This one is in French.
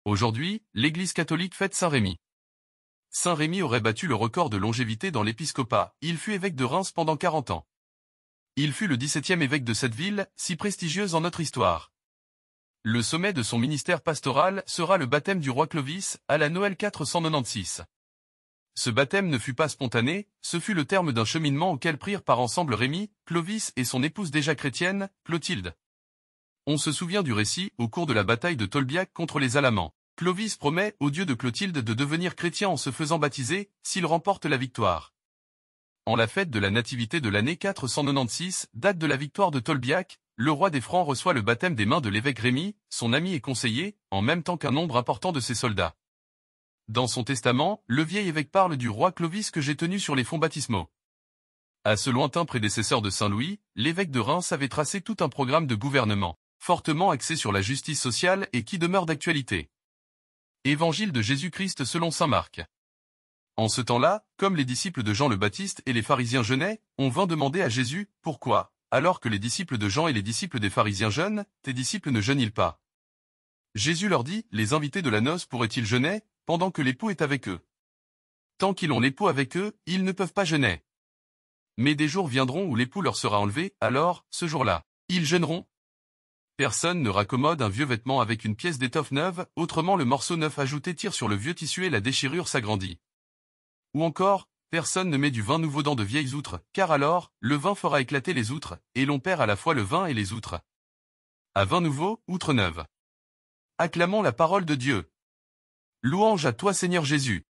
Aujourd'hui, l'Église catholique fête Saint Rémy. Saint Rémy aurait battu le record de longévité dans l'épiscopat, il fut évêque de Reims pendant 40 ans. Il fut le 17e évêque de cette ville, si prestigieuse en notre histoire. Le sommet de son ministère pastoral sera le baptême du roi Clovis, à la Noël 496. Ce baptême ne fut pas spontané, ce fut le terme d'un cheminement auquel prirent part ensemble Rémy, Clovis et son épouse déjà chrétienne, Clotilde. On se souvient du récit au cours de la bataille de Tolbiac contre les Alamans. Clovis promet au dieu de Clotilde de devenir chrétien en se faisant baptiser, s'il remporte la victoire. En la fête de la nativité de l'année 496, date de la victoire de Tolbiac, le roi des Francs reçoit le baptême des mains de l'évêque Rémy, son ami et conseiller, en même temps qu'un nombre important de ses soldats. Dans son testament, le vieil évêque parle du roi Clovis que j'ai tenu sur les fonds baptismaux. À ce lointain prédécesseur de Saint Louis, l'évêque de Reims avait tracé tout un programme de gouvernement, fortement axé sur la justice sociale et qui demeure d'actualité. Évangile de Jésus-Christ selon saint Marc. En ce temps-là, comme les disciples de Jean le Baptiste et les pharisiens jeûnaient, on vint demander à Jésus, « Pourquoi, alors que les disciples de Jean et les disciples des pharisiens jeûnent, tes disciples ne jeûnent-ils pas ?» Jésus leur dit, « Les invités de la noce pourraient-ils jeûner, pendant que l'époux est avec eux? Tant qu'ils ont l'époux avec eux, ils ne peuvent pas jeûner. Mais des jours viendront où l'époux leur sera enlevé, alors, ce jour-là, ils jeûneront. Personne ne raccommode un vieux vêtement avec une pièce d'étoffe neuve, autrement le morceau neuf ajouté tire sur le vieux tissu et la déchirure s'agrandit. Ou encore, personne ne met du vin nouveau dans de vieilles outres, car alors, le vin fera éclater les outres, et l'on perd à la fois le vin et les outres. À vin nouveau, outre neuve. Acclamons la parole de Dieu. Louange à toi Seigneur Jésus.